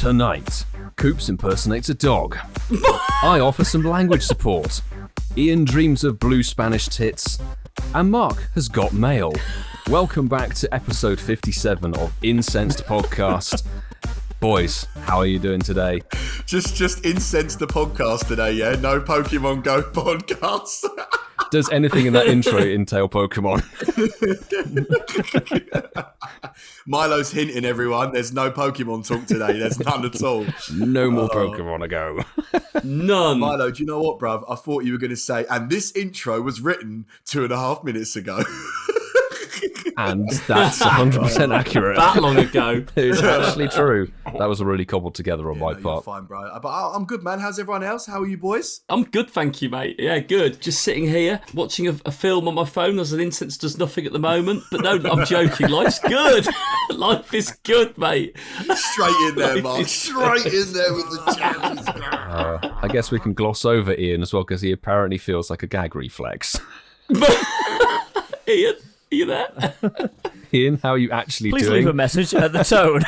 Tonight, Coops impersonates a dog. I offer some language support. Ian dreams of blue Spanish tits. And Mark has got mail. Welcome back to episode 57 of Incensed Podcast. Boys, how are you doing today? Just Incensed the podcast today, yeah? No Pokemon Go podcast. Does anything in that intro entail Pokemon? Milo's hinting, everyone. There's no Pokemon talk today. There's none at all. No more Pokemon to go. None. Milo, do you know what, bruv? I thought you were going to say, and this intro was written 2.5 minutes ago. And that's 100% accurate. That long ago. It's actually true. That was really cobbled together on my You're part. fine, bro. But I'm good, man. How's everyone else? How are you, boys? I'm good, thank you, mate. Yeah, good. Just sitting here, watching a film on my phone as an Incensed does nothing at the moment. But no, I'm joking. Life's good. Life is good, mate. Straight in there, Mark. Straight in there with the champions. I guess we can gloss over Ian as well, because he apparently feels like a gag reflex. Ian, are you there? Ian, how are you actually Please doing? leave a message at the tone.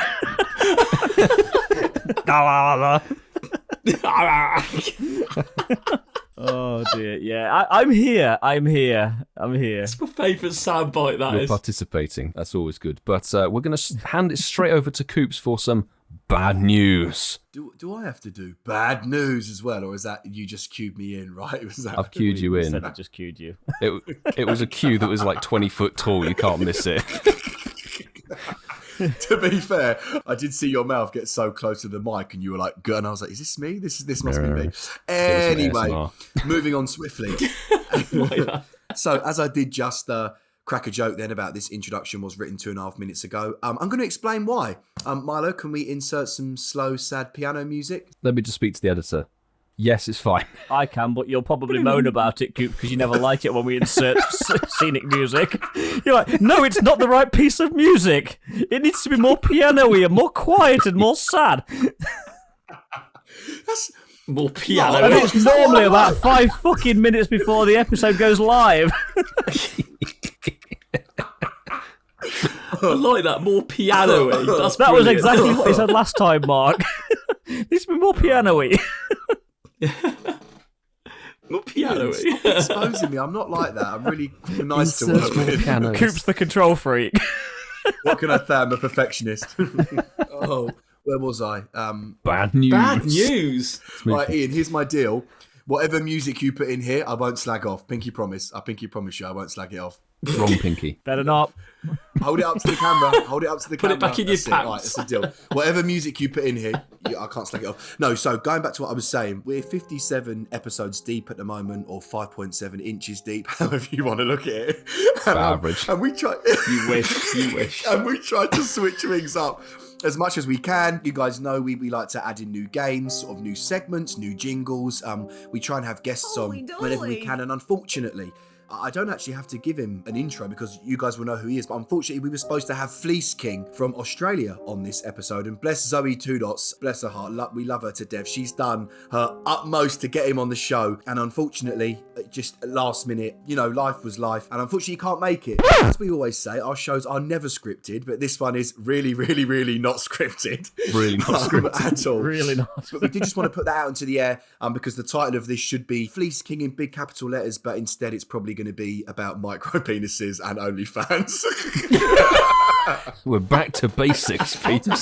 Oh dear, yeah. I'm here. It's my favourite soundbite, that You're is. participating. That's always good. But we're going to hand it straight over to Coops for some bad news. Do I have to do bad news as well, or is that you just cued me in, right? Was that... I've cued you in. Said I just cued you. It was a cue that was like 20 foot tall. You can't miss it. To be fair, I did see your mouth get so close to the mic, and you were like, "Good," and I was like, "Is this me? This must be me." Anyway, moving on swiftly. So, as I did just crack a joke then about this introduction was written 2.5 minutes ago, I'm going to explain why. Milo, can we insert some slow, sad piano music? Let me just speak to the editor. Yes, it's fine. I can, but you'll probably moan about it, Coop, because you never like it when we insert scenic music. You're like, no, it's not the right piece of music. It needs to be more piano-y and more quiet and more sad. That's... More piano. And it's normally about 5 fucking minutes before the episode goes live. I like that, more piano-y. That was exactly what he said last time, Mark. Needs to be more piano-y. More piano-y. Stop exposing me. I'm not like that. I'm really nice to work with. Pianos. Coop's the control freak. What can I say? I'm a perfectionist. Oh, where was I? Bad news. Bad news. Right, Ian, here's my deal. Whatever music you put in here, I won't slag off. Pinky promise. I pinky promise you, I won't slag it off. Wrong, Pinky. Better not. Hold it up to the camera. Hold it up to the Put camera. it back in your That's it. pants. Right, that's the deal. Whatever music you put in here, I can't slag it off. No, so going back to what I was saying, we're 57 episodes deep at the moment, or 5.7 inches deep, however you want to look at it. And, average. And we try. You wish. And we try to switch things up as much as we can. You guys know we like to add in new games, sort of new segments, new jingles. We try and have guests on whenever we can, and unfortunately, I don't actually have to give him an intro because you guys will know who he is. But unfortunately, we were supposed to have Fleece King from Australia on this episode. And bless Zoe 2 Dots, bless her heart. We love her to death. She's done her utmost to get him on the show. And unfortunately, just last minute, life was life. And unfortunately, you can't make it. As we always say, our shows are never scripted. But this one is really, really, really not scripted. Really not scripted. At all. Really not. But we did just want to put that out into the air because the title of this should be Fleece King in big capital letters. But instead, it's probably going to be about micro penises and OnlyFans. We're back to basics, Pete. yeah.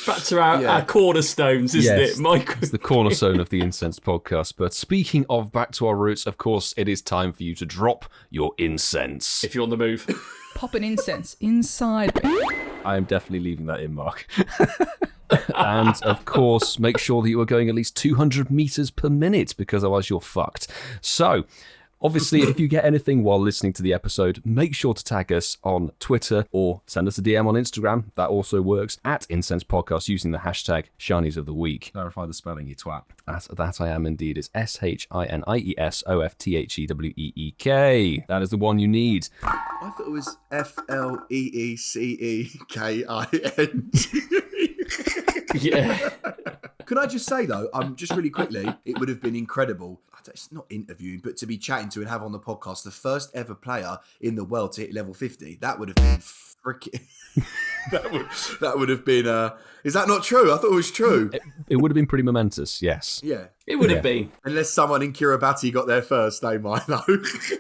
Back to our cornerstones, isn't it? Micro. It's the cornerstone of the Incensed podcast. But speaking of back to our roots, of course, it is time for you to drop your incense. If you're on the move. Pop an incense inside me. I am definitely leaving that in, Mark. And, of course, make sure that you are going at least 200 meters per minute, because otherwise you're fucked. So, obviously, if you get anything while listening to the episode, make sure to tag us on Twitter or send us a DM on Instagram. That also works, at Incensed Podcast, using the hashtag Shinies of the Week. Clarify the spelling, you twat. That I am indeed. It's SHINIESOFTHEWEEK. That is the one you need. I thought it was FLEECEKING. Yeah. Can I just say, though, just really quickly, it would have been incredible. It's not interviewing, but to be chatting to and have on the podcast the first ever player in the world to hit level 50. That would have been freaking... that would have been. Is that not true? I thought it was true. It would have been pretty momentous, yes. Yeah. It would have been. Unless someone in Kiribati got there first, they might know.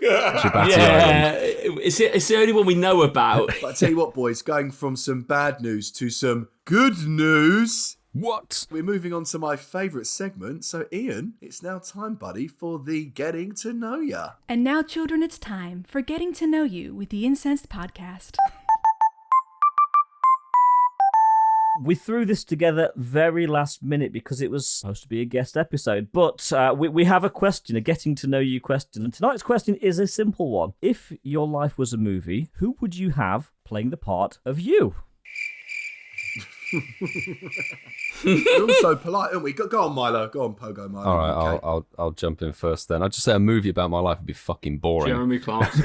Yeah, it's the only one we know about. But I tell you what, boys, going from some bad news to some good news. What? We're moving on to my favourite segment. So, Ian, it's now time, buddy, for the Getting to Know Ya. And now, children, it's time for Getting to Know You with the Incensed podcast. We threw this together very last minute because it was supposed to be a guest episode. But we have a question, a getting to know you question. And tonight's question is a simple one. If your life was a movie, who would you have playing the part of you? We're all so polite, aren't we? Go on, Milo. Go on, Pogo Milo. All right, Okay. I'll jump in first then. I'd just say a movie about my life would be fucking boring. Jeremy Clarkson.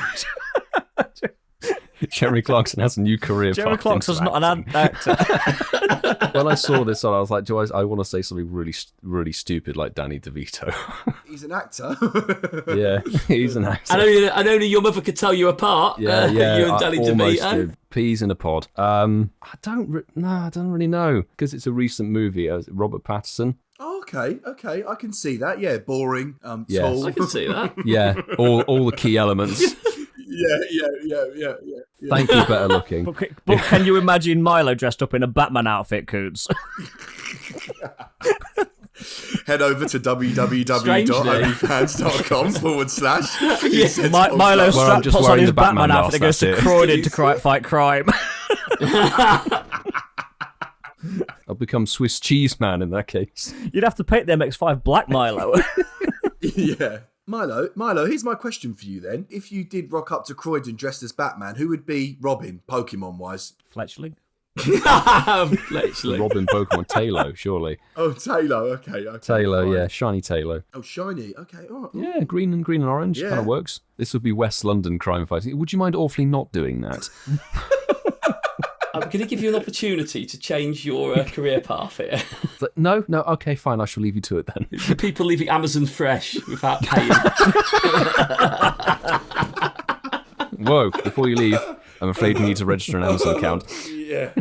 Jeremy Clarkson has a new career. Jeremy Clarkson's not an actor. When I saw this on, I was like, I want to say something really, really stupid like Danny DeVito. He's an actor. Yeah, he's an actor. I know your mother could tell you apart. Yeah. You and Danny DeVito. Did. Peas in a pod. I don't really know because it's a recent movie. Robert Pattinson. Oh, okay, I can see that. Yeah, boring. Yes. Tall. I can see that. Yeah, all the key elements. Yeah. Thank you, better looking. But can you imagine Milo dressed up in a Batman outfit, Coots? Head over to www.onlyfans.com/. Milo Where I'm just puts on wearing his the Batman Batman outfit and goes mask, to that's Croydon to fight crime. I'll become Swiss cheese man in that case. You'd have to paint the MX-5 black, Milo. Yeah. Milo, here's my question for you then. If you did rock up to Croydon dressed as Batman, who would be Robin, Pokemon-wise? Fletchling. Fletchling. Robin Pokemon Taylor, surely. Oh, Taylor. Okay. Taylor, fine. yeah, shiny Taylor. Oh, shiny. Okay, all right. Yeah, green and orange Yeah. kind of works. This would be West London crime fighting. Would you mind awfully not doing that? I'm going to give you an opportunity to change your career path here. But no, okay, fine. I shall leave you to it then. The people leaving Amazon fresh without paying. Whoa! Before you leave, I'm afraid you need to register an Amazon account. Yeah.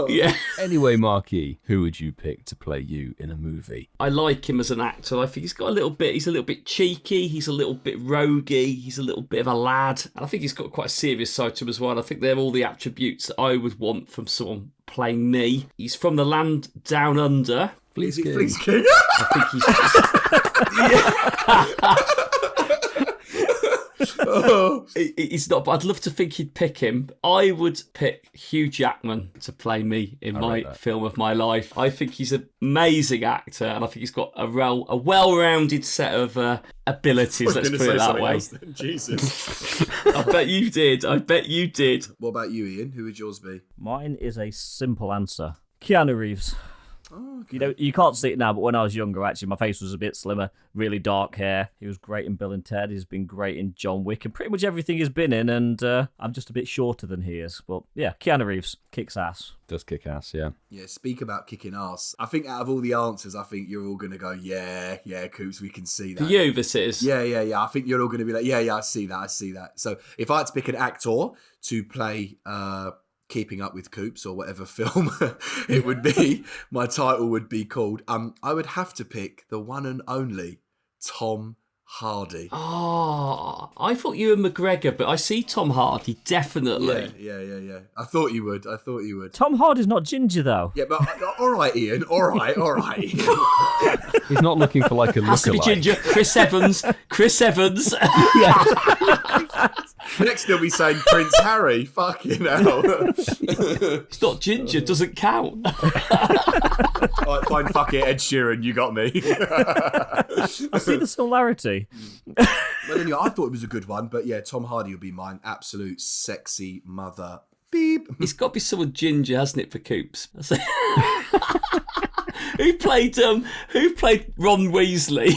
Yeah. Anyway, Marky, who would you pick to play you in a movie? I like him as an actor. I think he's a little bit cheeky, he's a little bit roguey, he's a little bit of a lad. And I think he's got quite a serious side to him as well. I think they're all the attributes that I would want from someone playing me. He's from the land down under. Is it Fleece King? I think he's He's not, but I'd love to think he'd pick him. I would pick Hugh Jackman to play me in my film of my life. I think he's an amazing actor, and I think he's got a well-rounded set of abilities. Let's put it that way. Jesus. I bet you did. What about you, Ian? Who would yours be? Mine is a simple answer. Keanu Reeves. Oh, okay. You know, you can't see it now, but when I was younger, actually, my face was a bit slimmer, really dark hair. He was great in Bill and Ted. He's been great in John Wick, and pretty much everything he's been in, and I'm just a bit shorter than he is. But yeah, Keanu Reeves kicks ass. Does kick ass, yeah. Yeah, speak about kicking ass. I think out of all the answers, I think you're all going to go, yeah, Coops, we can see that. For you, this is. Yeah. I think you're all going to be like, yeah, I see that. So if I had to pick an actor to play Keeping Up with Coops or whatever film it would be, my title would be called, I would have to pick the one and only Tom Hardy. Oh, I thought you were McGregor, but I see Tom Hardy, definitely. Yeah. I thought you would. Tom Hardy's not ginger, though. Yeah, but all right, Ian. All right. He's not looking for like a Has to be lookalike. ginger. Chris Evans. Next he'll be saying Prince Harry. Fucking hell. It's not ginger, doesn't count. All right, fine, fuck it, Ed Sheeran, you got me. I see the similarity. But anyway, I thought it was a good one, but yeah, Tom Hardy would be mine. Absolute sexy mother. Beep. It's got to be someone ginger, hasn't it, for Coops? Who played Ron Weasley?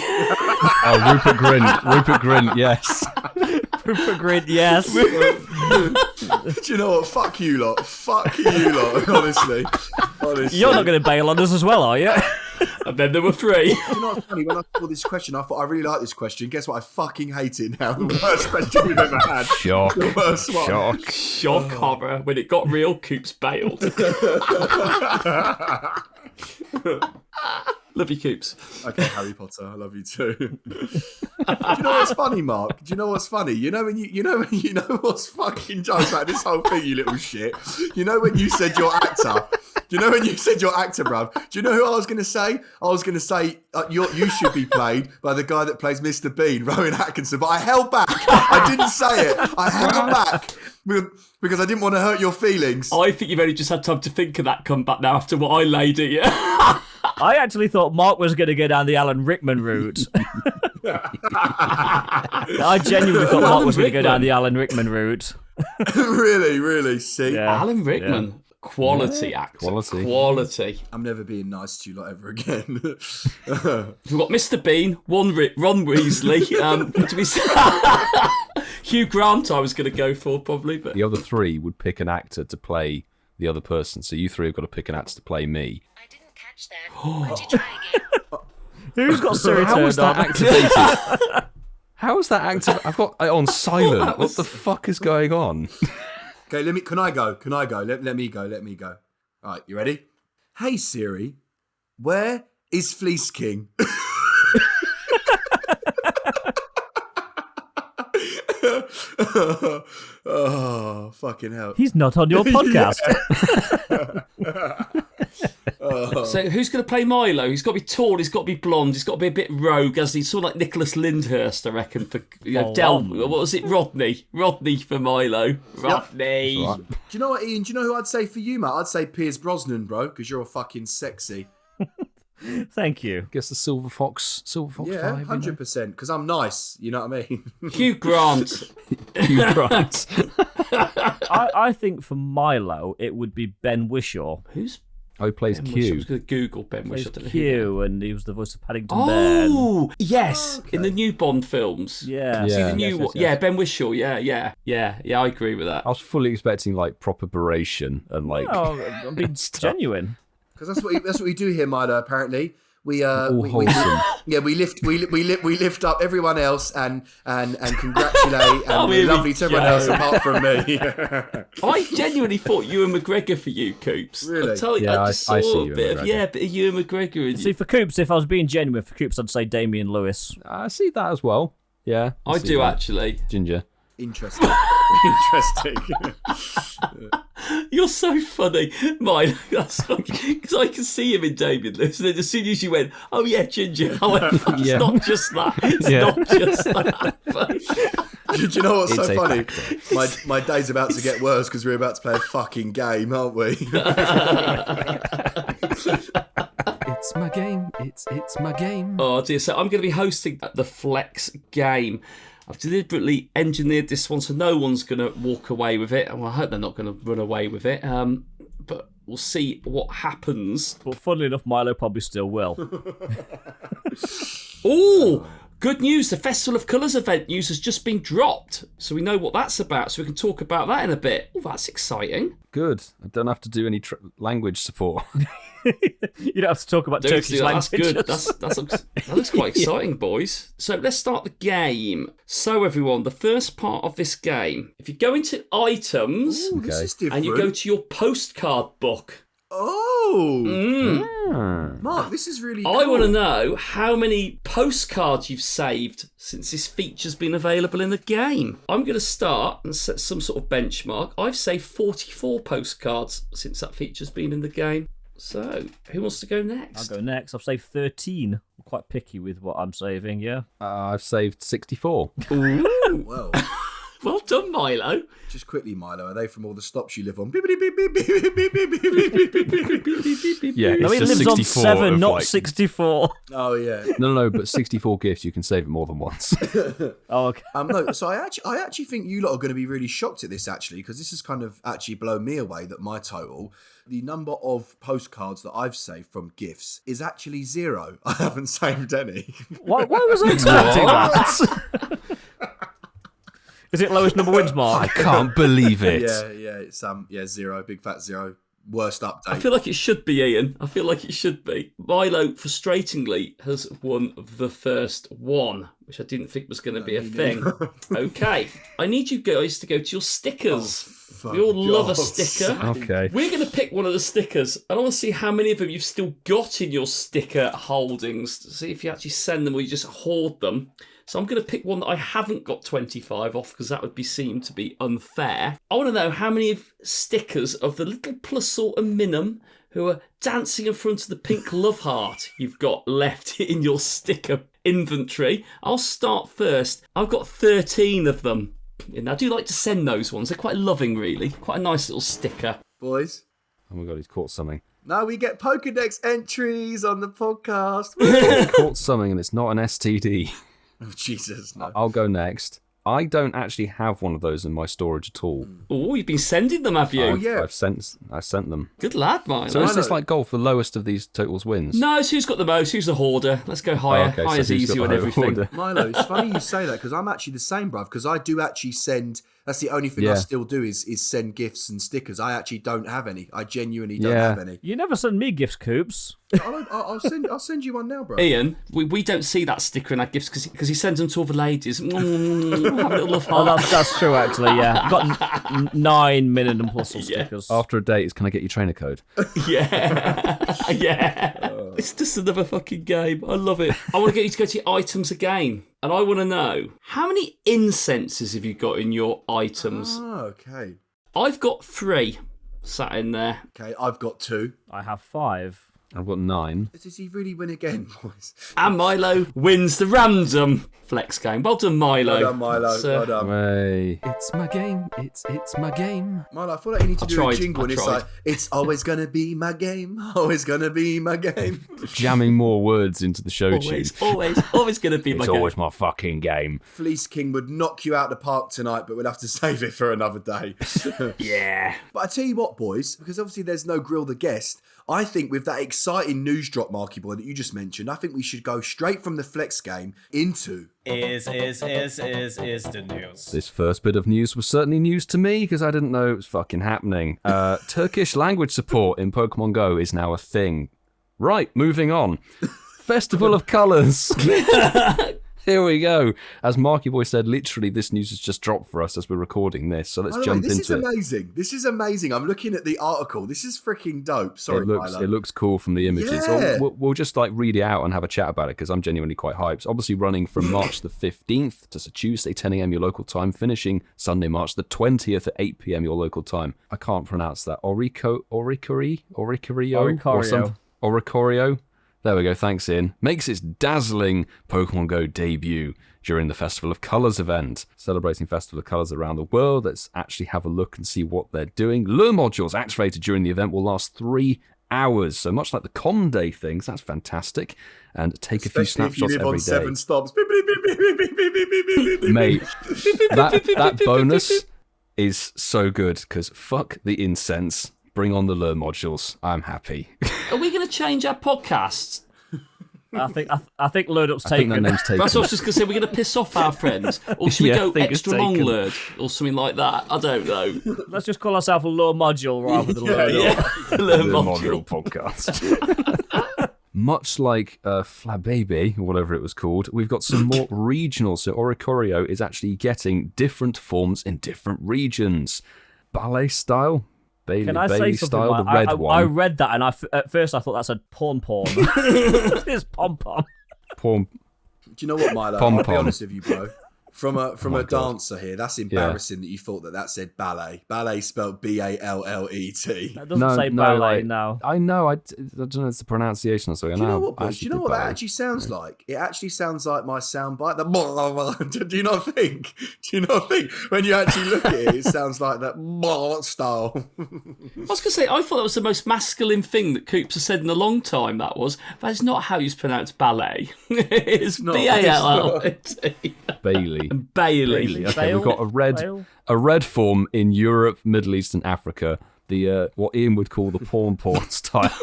Oh, Rupert Grint, yes. Rupert Grint, yes. Do you know what? Fuck you lot, honestly. You're not going to bail on us as well, are you? I'm then there were 3. You know what's funny? When I saw this question, I thought I really like this question. Guess what? I fucking hate it now. The worst question we've ever had. Shock. The worst one. Shock horror. When it got real, Coops bailed. Love you, Coops. Okay, Harry Potter, I love you too. Do you know what's funny, Mark? Do you know what's funny? You know what's fucking jokes about this whole thing, you little shit. You know when you said your actor. Bruv? Do you know who I was going to say? I was going to say you should be played by the guy that plays Mr. Bean, Rowan Atkinson. But I held back. I didn't say it. I held back because I didn't want to hurt your feelings. I think you've only just had time to think of that comeback now after what I laid at you. I actually thought Mark was going to go down the Alan Rickman route. I genuinely thought Mark was going to go down the Alan Rickman route. Really? See? Yeah. Alan Rickman. Yeah. Quality actor. Quality. I'm never being nice to you lot ever again. We've got Mr. Bean, Ron Weasley. Hugh Grant I was going to go for probably. But the other 3 would pick an actor to play the other person. So you 3 have got to pick an actor to play me. I didn't catch that. Would you try again? Who's got Siri How was turned that on? activated? How is that activated? I've got it on silent. What the fuck is going on? Okay, can I go? Let me go. All right, you ready? Hey Siri, where is Fleece King? Oh, fucking hell. He's not on your podcast. So who's going to play Milo? He's got to be tall, he's got to be blonde, he's got to be a bit rogue, hasn't he? Sort of like Nicholas Lyndhurst, I reckon, for what was it? Rodney for Milo. Rodney. Right. Do you know what, Ian? Do you know who I'd say for you, mate? I'd say Piers Brosnan, bro, because you're fucking sexy. Thank you. I guess the Silver Fox yeah, 5. 100%, because I'm nice, you know what I mean? Hugh Grant. I think for Milo, it would be Ben Whishaw. He plays Ben Q. Whishaw. I was going to Google Ben Whishaw. Q, and he was the voice of Paddington Bear. Oh, yes, in the new Bond films. Yeah. See the new one? Yes. Yeah, Ben Whishaw. Yeah, I agree with that. I was fully expecting like proper beration and like. Oh, I'm being genuine. Because that's what we do here, Milo. Apparently, we wholesome. we lift up everyone else and congratulate and we're lovely to everyone else apart from me. I genuinely thought Ewan McGregor for you, Coops. Really? I tell you, Yeah, I just saw I see a bit of Ewan McGregor in you. See, for Coops, if I was being genuine for Coops, I'd say Damian Lewis. I see that as well. Yeah, I do actually. Ginger. Interesting. You're so funny, mine. That's because I can see him in Damien Lewis. And then as soon as you went, oh yeah, Ginger, I went, it's not just that. It's not just that. Do you know what's so funny? My day's about to get worse because we're about to play a fucking game, aren't we? It's my game. It's my game. Oh dear. So I'm going to be hosting the Flex game. I've deliberately engineered this one so no one's going to walk away with it. Well, I hope they're not going to run away with it. But we'll see what happens. But funnily enough, Milo probably still will. Oh, good news. The Festival of Colours event news has just been dropped. So we know what that's about. So we can talk about that in a bit. Oh, that's exciting. Good. I don't have to do any language support. You don't have to talk about Turkish language. That's good. That looks quite exciting, boys. So let's start the game. So everyone, the first part of this game, if you go into items This is different. and you go to your postcard book. Mark, this is really cool. I want to know how many postcards you've saved since this feature's been available in the game. I'm going to start and set some sort of benchmark. I've saved 44 postcards since that feature's been in the game. So, who wants to go next? I'll go next. I've saved 13. I'm quite picky with what I'm saving, yeah. I've saved 64. Ooh. Well, Well done, Milo. just quickly, Milo, are they from all the stops you live on? Yeah, No, it's it just lives on 64 7, of, not like- 64. Oh, yeah. No, but 64 gifts, you can save it more than once. Oh, okay. No, so I actually think you lot are going to be really shocked at this, actually, because this has kind of actually blown me away that my total, the number of postcards that I've saved from gifts is actually 0. I haven't saved any. Why was I expecting that? Is it lowest number wins, Mark? I can't believe it. Yeah, it's 0, big fat 0. worst update. I feel like it should be, Ian. I feel like it should be. Milo, frustratingly, has won the first one, which I didn't think was going to be a thing. Okay. I need you guys to go to your stickers. We all love a sticker. Okay. We're going to pick one of the stickers. I want to see how many of them you've still got in your sticker holdings. To see if you actually send them or you just hoard them. So I'm going to pick one that I haven't got 25 off because that would be seen to be unfair. I want to know how many stickers of the little Plusle and Minim who are dancing in front of the pink love heart you've got left in your sticker inventory. I'll start first. I've got 13 of them. And I do like to send those ones. They're quite loving, really. Quite a nice little sticker. Boys. Oh my god, he's caught something. Now we get Pokédex entries on the podcast. He's caught something and it's not an STD. Oh, Jesus, no. I'll go next. I don't actually have one of those in my storage at all. Oh, you've been sending them, have you? Oh, yeah. I sent them. Good lad, Milo. So is this like golf? The lowest of these totals wins? No, it's who's got the most, who's the hoarder. Let's go higher. Oh, okay, so Higher's who's got easier the and everything. hoarder? Milo, it's funny you say that because I'm actually the same, bruv, because I do actually send... That's the only thing I still do is send gifts and stickers. I actually don't have any. I genuinely don't have any. You never send me gifts, Coops. I'll send you one now, bro. Ian, we don't see that sticker in our gifts because he sends them to all the ladies. Have a little love Oh, heart. that's true, actually, yeah. I've got 9 Minim Plusle stickers. After a date, it's can I get your trainer code? Yeah. Yeah. It's just another fucking game. I love it. I want to get you to go to your items again. And I want to know, how many incenses have you got in your items? Oh, okay. I've got 3 sat in there. Okay, I've got 2. I have 5. I've got 9. Does he really win again, boys? And Milo wins the random flex game. Well done, Milo. Well done, Milo. Well done. Hey. It's my game. It's my game. Milo, I feel like you need to do a jingle and it's tried. like, it's always going to be my game. Always going to be my game. Jamming more words into the show tune. Always going to be my It's game. always my fucking game. Fleece King would knock you out the park tonight, but we'll have to save it for another day. Yeah. But I tell you what, boys, because obviously there's no Grill the Guest, I think with that exciting news drop, Marky Boy, that you just mentioned, I think we should go straight from the flex game into... Is the news. This first bit of news was certainly news to me because I didn't know it was fucking happening. Turkish language support in Pokemon Go is now a thing. Right, moving on. Festival of Colours. Here we go. As Marky Boy said, literally this news has just dropped for us as we're recording this, so let's jump this into it. This is amazing. This is amazing. I'm looking at the article. This is freaking dope. Sorry, Milo. It looks cool from the images. Yeah. So we'll just like read it out and have a chat about it because I'm genuinely quite hyped. Obviously running from March the 15th to Tuesday 10 a.m. your local time, finishing Sunday March the 20th at 8 p.m. your local time. I can't pronounce that. Oricorio? There we go, thanks Ian. Makes its dazzling Pokemon Go debut during the Festival of Colours event. Celebrating Festival of Colours around the world, let's actually have a look and see what they're doing. Lure modules activated during the event will last 3 hours, so much like the Con Day things, that's fantastic. And take a few snapshots if you live every on day. 7 stops. Mate, that bonus is so good, because fuck the incense. Bring on the lure modules. I'm happy. Are we going to change our podcasts? I think Lured Up's I think taken. that name's taken. That's what I was just going to say. We're going to piss off our friends. Or should we Yeah, I go think it's extra long taken. lured? Or something like that? I don't know. Let's just call ourselves a Lure Module rather than Lured Up. Lure The module. module podcast. Much like Flababy, or whatever it was called, we've got some more regional. So Oricorio is actually getting different forms in different regions. Ballet style, Can I say Bailey something? style, Like, the red one. I read that and at first I thought that said porn. It's pom-pom. Porn. Do you know what, Milo? Pom I'll be pom. honest with you, bro. From a God. dancer here, that's embarrassing that you thought that said ballet. Ballet spelled B-A-L-L-E-T. That doesn't say ballet, like, no. I know. I don't know. It's the pronunciation or something. Do you know what, boys? Do you know what that actually sounds like? It actually sounds like my soundbite. Do you not think? Do you not think? When you actually look at it, it sounds like that style. I was going to say, I thought that was the most masculine thing that Coops has said in a long time, that was. That is not how you pronounce ballet. It's not. B-A-L-L-E-T. Bailey. Bailey. Okay, we've got Bale? a red form in Europe, Middle East, and Africa. The what Ian would call the porn style.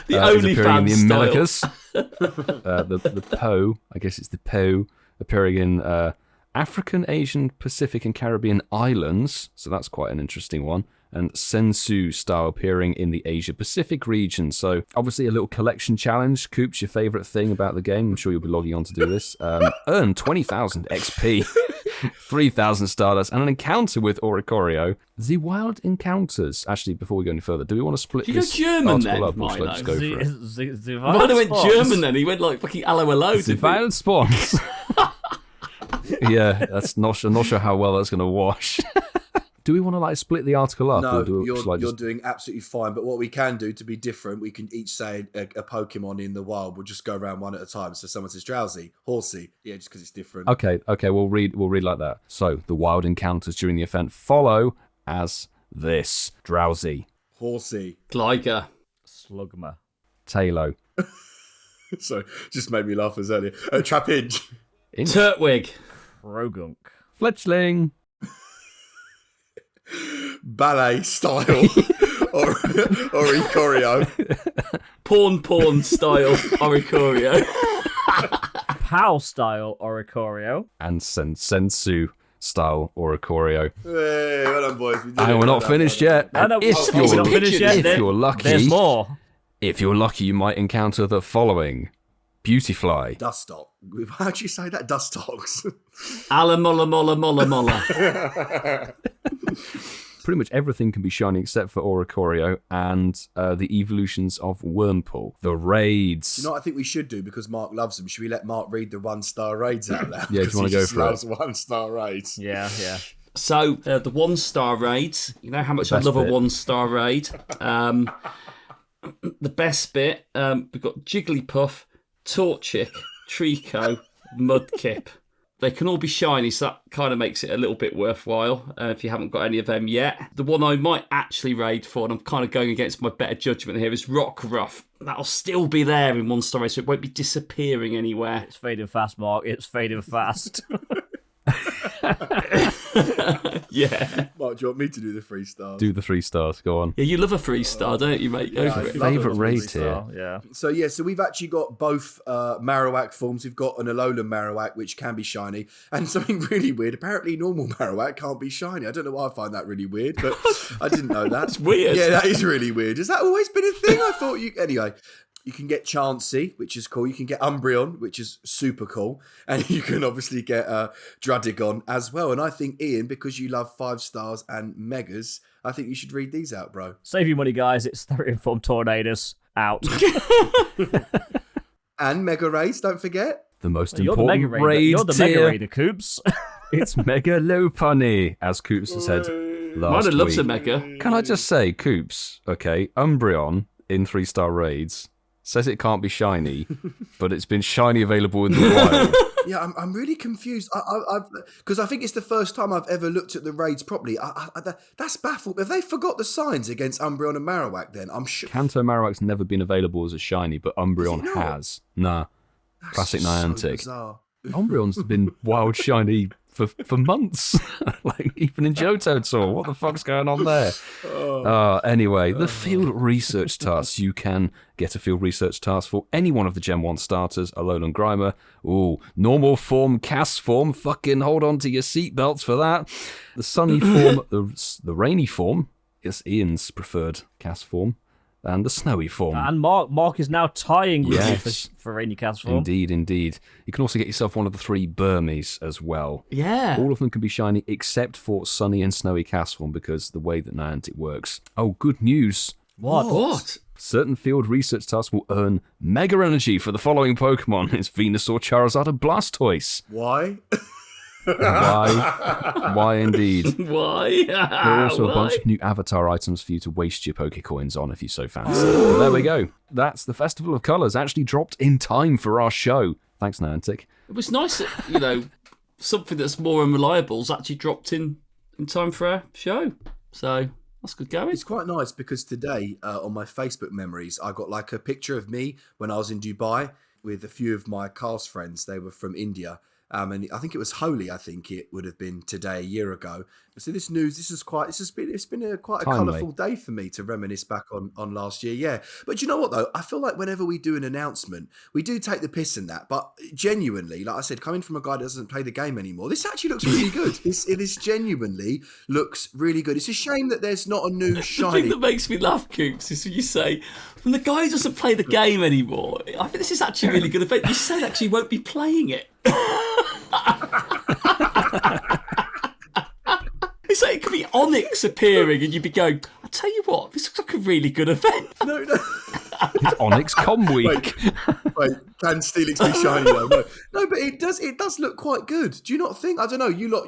The is only appearing in the fan style. Americas. The Po, I guess it's the Po, appearing in African, Asian, Pacific, and Caribbean islands. So that's quite an interesting one. and Sensu style appearing in the Asia Pacific region. So obviously a little collection challenge. Coops, your favourite thing about the game. I'm sure you'll be logging on to do this. Earn 20,000 XP, 3,000 Stardust, and an encounter with Oricorio. The Wild Encounters. Actually, before we go any further, do we want to split Did you this go German article then, up, or should I just go for it? Mine went German then. He went like fucking hello. The Wild Spawns. Yeah, that's not sure how well that's going to wash. Do we want to split the article up? No, or you're doing absolutely fine. But what we can do to be different, we can each say a Pokemon in the wild. We'll just go around one at a time. So someone says Drowsy, Horsey. Yeah, just because it's different. Okay, we'll read like that. So the wild encounters during the event follow as this: Drowsy, Horsey, Gligar, Slugma, Talo. So just made me laugh as earlier. Trapinch, Turtwig, Rogunk, Fletchling, Ballet style, Oricorio, Porn style Oricorio, Pow style Oricorio, and Sensu style Oricorio. Hey, well done, boys. And we're not finished yet. we're not finished yet. If you're lucky, there's more. If you're lucky, you might encounter the following: Beautyfly, Dustox. How do you say that? Dustox. Mola. Pretty much everything can be shiny except for Oricorio and the evolutions of Wurmple. The raids. You know what I think we should do, because Mark loves them? Should we let Mark read the 1-star raids out loud? Yeah, do you want to go for loves it? 1-star raids. Yeah. So the 1-star raids. You know how much I love a 1-star raid. The best bit. We've got Jigglypuff, Torchic, Trico, Mudkip. They can all be shiny, so that kind of makes it a little bit worthwhile if you haven't got any of them yet. The one I might actually raid for, and I'm kind of going against my better judgment here, is Rockruff. That'll still be there in 1-star raid, so it won't be disappearing anywhere. It's fading fast, Mark. It's fading fast. Yeah. Mark, do you want me to do the 3 stars? Do the 3 stars. Go on. Yeah, you love a 3-star, don't you, mate? Go for it. Favourite raid here. Yeah. So we've actually got both Marowak forms. We've got an Alolan Marowak, which can be shiny, and something really weird. Apparently, normal Marowak can't be shiny. I don't know why I find that really weird, but I didn't know that. That's weird. Yeah, that is really weird. Has that always been a thing? I thought you... Anyway, you can get Chansey, which is cool. You can get Umbreon, which is super cool. And you can obviously get Dradigon as well. And I think, Ian, because you love 5 stars and megas, I think you should read these out, bro. Save your money, guys. It's Therian-form Tornadus. Out. And Mega Raids, don't forget. The most You're important the raid You're the Mega tier. Raider, Coops. It's Mega Lopunny, as Coops has said last Mine loves week. a Mega. Can I just say, Coops, okay, Umbreon in 3-star raids says it can't be shiny, but it's been shiny available in the wild. Yeah, I'm really confused. Because I think it's the first time I've ever looked at the raids properly. That's baffled. Have they forgot the signs against Umbreon and Marowak then? I'm sure. Kanto Marowak's never been available as a shiny, but Umbreon Is it not? has. Nah. That's Classic so Niantic. bizarre. Umbreon's been wild shiny for months. Like, even in Johto Tour. What the fuck's going on there? Anyway, the field research tasks. You can get a field research task for any one of the Gen 1 starters, Alolan Grimer. Ooh, normal form, Cass form. Fucking hold on to your seatbelts for that. The sunny form, the rainy form is Ian's preferred Cass form. And the snowy form. And Mark is now tying with Yes. you for Rainy Cast form. Indeed. You can also get yourself one of the 3 Burmies as well. Yeah. All of them can be shiny except for Sunny and Snowy Cast form because the way that Niantic works. Oh, good news. What? Certain field research tasks will earn Mega Energy for the following Pokemon. It's Venusaur, Charizard, and Blastoise. Why? Why indeed. Why? There are also a bunch of new avatar items for you to waste your Pokecoins on if you so fancy. But there we go. That's the Festival of Colours actually dropped in time for our show. Thanks, Niantic. It was nice that, something that's more unreliable has actually dropped in time for our show. So that's good going. It's quite nice because today on my Facebook memories, I got like a picture of me when I was in Dubai with a few of my cast friends. They were from India. And I think it was Holy. I think it would have been today, a year ago. So this news, it's been quite a colourful day for me to reminisce back on last year. Yeah, but you know what though? I feel like whenever we do an announcement, we do take the piss in that. But genuinely, like I said, coming from a guy that doesn't play the game anymore, this actually looks really good. This genuinely looks really good. It's a shame that there's not a new shiny. The thing that makes me laugh, Coops, is when you say, when the guy doesn't play the game anymore, I think this is actually a really good event. You said actually you won't be playing it. It's like it could be Onyx appearing and you'd be going, I tell you what, this looks like a really good event. No. It's Onyx Com Week. Wait, can Steelix be shiny though? No, but it does look quite good. Do you not think? I don't know. You lot.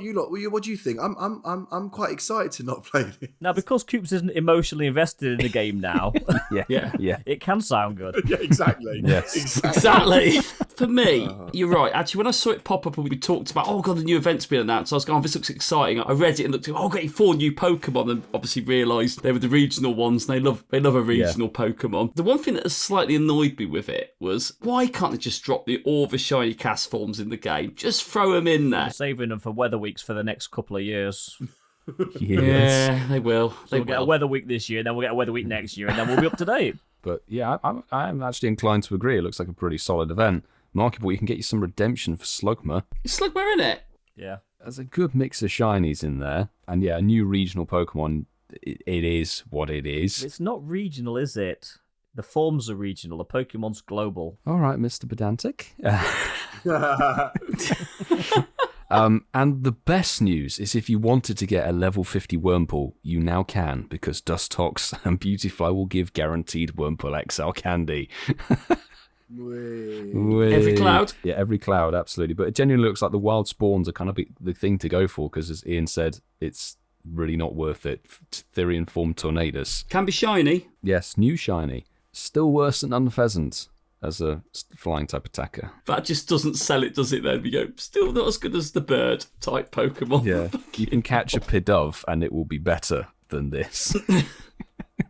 What do you think? I'm quite excited to not play it. Now, because Coops isn't emotionally invested in the game now, yeah, it can sound good. Yeah, exactly. Yes. Exactly. For me, you're right. Actually, when I saw it pop up and we talked about, oh god, the new event's been announced, I was going, oh, this looks exciting. I read it and looked at, oh, getting 4 new Pokemon, and obviously realised they were the regional ones. And they love a regional Pokemon. The one thing that has slightly annoyed me with it was, why can't they just drop all the shiny cast forms in the game? Just throw them in there. They're saving them for weather weeks for the next couple of years. Yeah, they will. We'll get a weather week this year, then we'll get a weather week next year, and then we'll be up to date. But yeah, I'm actually inclined to agree. It looks like a pretty solid event. Marketable, you can get you some redemption for Slugma. Is Slugma in it? Yeah. There's a good mix of shinies in there. And yeah, a new regional Pokemon, it is what it is. It's not regional, is it? The forms are regional, the Pokemon's global. All right, Mr. Pedantic. And the best news is if you wanted to get a level 50 Wurmple, you now can, because Dustox and Beautifly will give guaranteed Wurmple XL candy. Every cloud? Yeah, every cloud, absolutely. But it genuinely looks like the wild spawns are kind of the thing to go for, because as Ian said, it's really not worth it. Therian form Tornadus. Can be shiny. Yes, new shiny. Still worse than Unpheasant as a flying type attacker. That just doesn't sell it, does it then? We go, still not as good as the bird type Pokemon. Yeah, you can catch a Pidove and it will be better than this.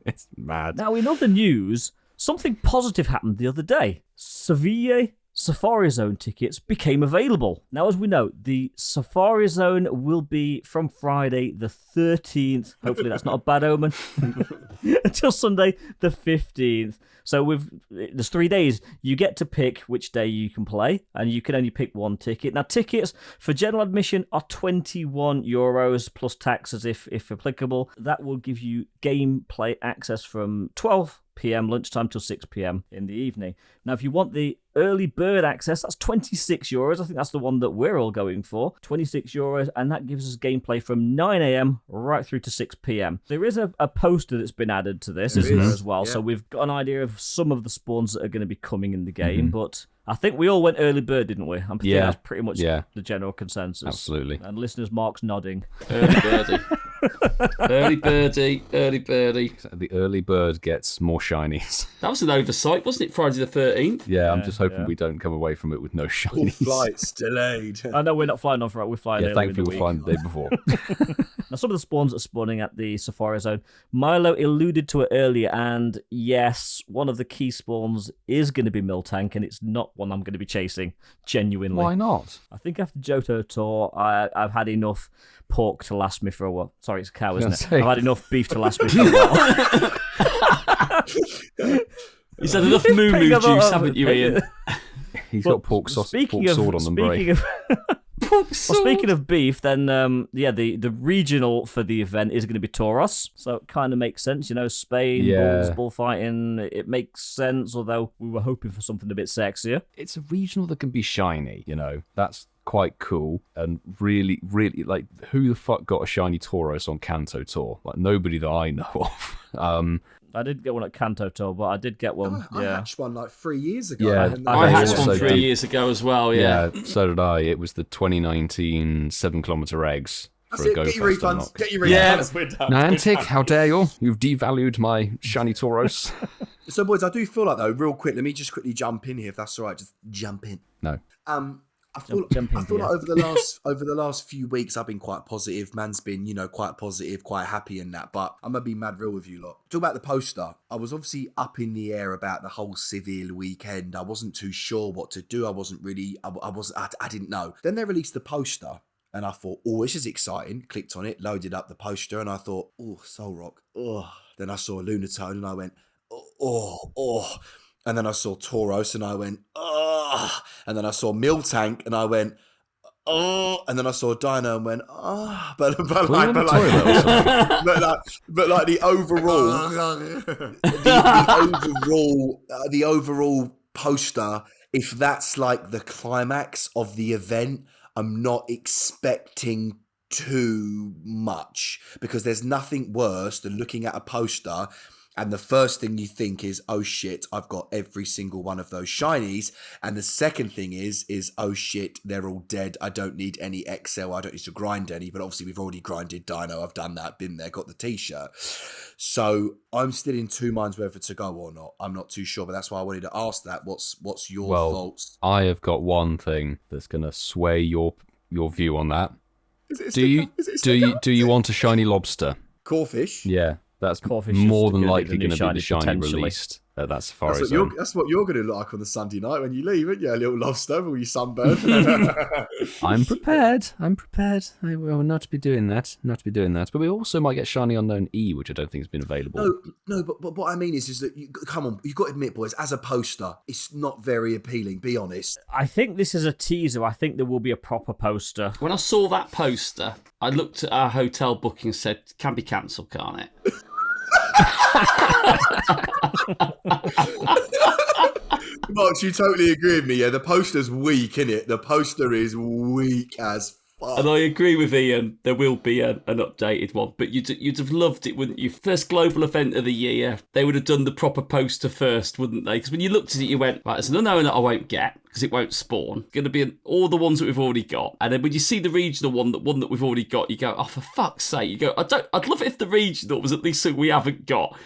It's mad. Now, in other news, something positive happened the other day. Seville SafariZone tickets became available. Now, as we know, the SafariZone will be from Friday the 13th. Hopefully that's not a bad omen. Until Sunday the 15th. So there's 3 days. You get to pick which day you can play, and you can only pick one ticket. Now, tickets for general admission are €21 plus taxes if applicable. That will give you gameplay access from 12 p.m. lunchtime till 6 p.m. in the evening. Now, if you want the early bird access, that's €26. I think that's the one that we're all going for. €26, and that gives us gameplay from 9 a.m. right through to 6 p.m. There is a poster that's been added to this, isn't there, as well? Yeah. So we've got an idea of some of the spawns that are going to be coming in the game, but I think we all went early bird, didn't we? I think that's pretty much the general consensus. Absolutely. And listeners, Mark's nodding. Early birdie. Early birdie. Early birdie. The early bird gets more shinies. That was an oversight, wasn't it? Friday the 13th? Yeah, I'm just hoping we don't come away from it with no shinies. All flights delayed. I know we're not flying on Friday. We're flying early thankfully in the we'll fly the day before. Now, some of the spawns are spawning at the SafariZone. Milo alluded to it earlier, and yes, one of the key spawns is going to be Miltank, and it's not one I'm going to be chasing, genuinely. Why not? I think after Johto Tour, I've had enough pork to last me for a while. Sorry, it's a cow, isn't it? I've had enough beef to last me for a while. He's had enough moo juice, haven't you, Ian? He's got pork sword on the brain. Well, speaking of beef, then the regional for the event is going to be Tauros, so it kind of makes sense, Spain, bulls, bullfighting. It makes sense, although we were hoping for something a bit sexier. It's a regional that can be shiny, That's quite cool, and really, really, like, who the fuck got a shiny Tauros on Kanto Tour? Like, nobody that I know of. I did get one at Kanto Tour, but I did get one. I hatched one like 3 years ago. Yeah, I hatched one 3 years ago as well. Yeah, so did I. It was the 2019 7-kilometer eggs. That's it. Get your refunds. Get your refunds. We're done. Niantic, how dare you? You've devalued my shiny Tauros. So, boys, I do feel like, though, real quick, let me just quickly jump in here, if that's all right. Just jump in. No. I feel like over the last few weeks I've been quite positive. Man's been, quite positive, quite happy in that. But I'm gonna be mad real with you lot. Talk about the poster. I was obviously up in the air about the whole Seville weekend. I wasn't too sure what to do. I wasn't really. I didn't know. Then they released the poster. And I thought, oh, this is exciting. Clicked on it, loaded up the poster, and I thought, oh, Soul Rock. Oh. Then I saw Lunatone, and I went, oh. And then I saw Tauros, and I went, oh. And then I saw Miltank, and I went, oh. And then I saw Dino, and went, oh. But like the overall, the overall poster. If that's like the climax of the event, I'm not expecting too much, because there's nothing worse than looking at a poster and the first thing you think is, oh shit, I've got every single one of those shinies. And the second thing is, oh shit, they're all dead. I don't need any XL. I don't need to grind any. But obviously we've already grinded Dino. I've done that, been there, got the t-shirt. So I'm still in two minds whether to go or not. I'm not too sure, but that's why I wanted to ask that. What's your thoughts? I have got one thing that's going to sway your view on that. Do you want a shiny lobster? Corfish? Yeah. That's Corfish more than likely going to be the shiny released at that SafariZone. That's what you're going to look like on the Sunday night when you leave, aren't you? A little lobster with your sunburn. I'm prepared. I will not be doing that. But we also might get Shiny Unknown E, which I don't think has been available. No, but what I mean is that, come on, you've got to admit, boys, as a poster, it's not very appealing, be honest. I think this is a teaser. I think there will be a proper poster. When I saw that poster, I looked at our hotel booking and said, can be cancelled, can't it? Mark, you totally agree with me, yeah? The poster's weak, innit? The poster is weak as fuck. And I agree with Ian, there will be an updated one, but you'd have loved it, wouldn't you? First global event of the year, they would have done the proper poster first, wouldn't they? Because when you looked at it, you went, right, there's an unknown that I won't get, because it won't spawn. It's going to be all the ones that we've already got. And then when you see the regional one that we've already got, you go, oh, for fuck's sake. You go, I'd love it if the regional was at least something we haven't got.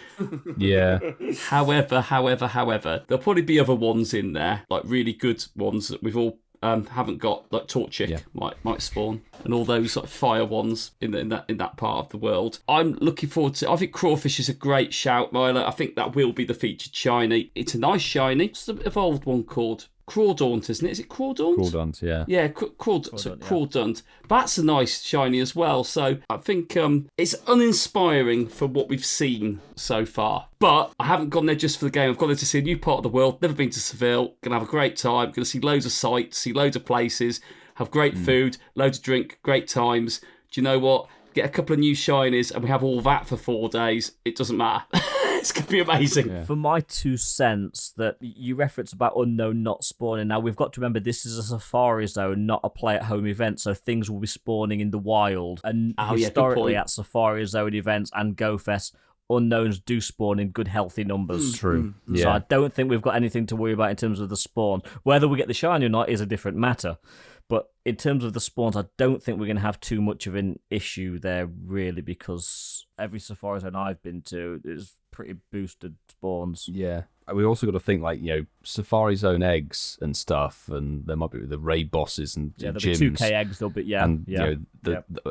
Yeah. However, there'll probably be other ones in there, like really good ones that we've all haven't got, like Torchic might spawn, and all those like fire ones in that part of the world. I'm looking forward to. I think Crawfish is a great shout, Milo. I think that will be the featured shiny. It's a nice shiny. What's the evolved one called? Crawdaunt, isn't it? Is it Crawdaunt? Crawdaunt, yeah. Yeah, Crawdaunt. That's a nice shiny as well. So I think it's uninspiring for what we've seen so far. But I haven't gone there just for the game. I've gone there to see a new part of the world. Never been to Seville. Gonna have a great time. Gonna see loads of sights, see loads of places, have great food, loads of drink, great times. Do you know what? Get a couple of new shinies and we have all that for 4 days. It doesn't matter. It's going to be amazing. Yeah. For my 2 cents, that you reference about Unknown not spawning. Now, we've got to remember this is a SafariZone, not a play-at-home event, so things will be spawning in the wild. And historically at SafariZone events and GoFest, Unknowns do spawn in good, healthy numbers. True. Yeah. So I don't think we've got anything to worry about in terms of the spawn. Whether we get the shiny or not is a different matter. But in terms of the spawns, I don't think we're going to have too much of an issue there, really, because every SafariZone I've been to is pretty boosted spawns. Yeah. We also got to think, like, SafariZone eggs and stuff, and there might be the raid bosses and there'll gyms. Be 2K eggs, there'll be, And,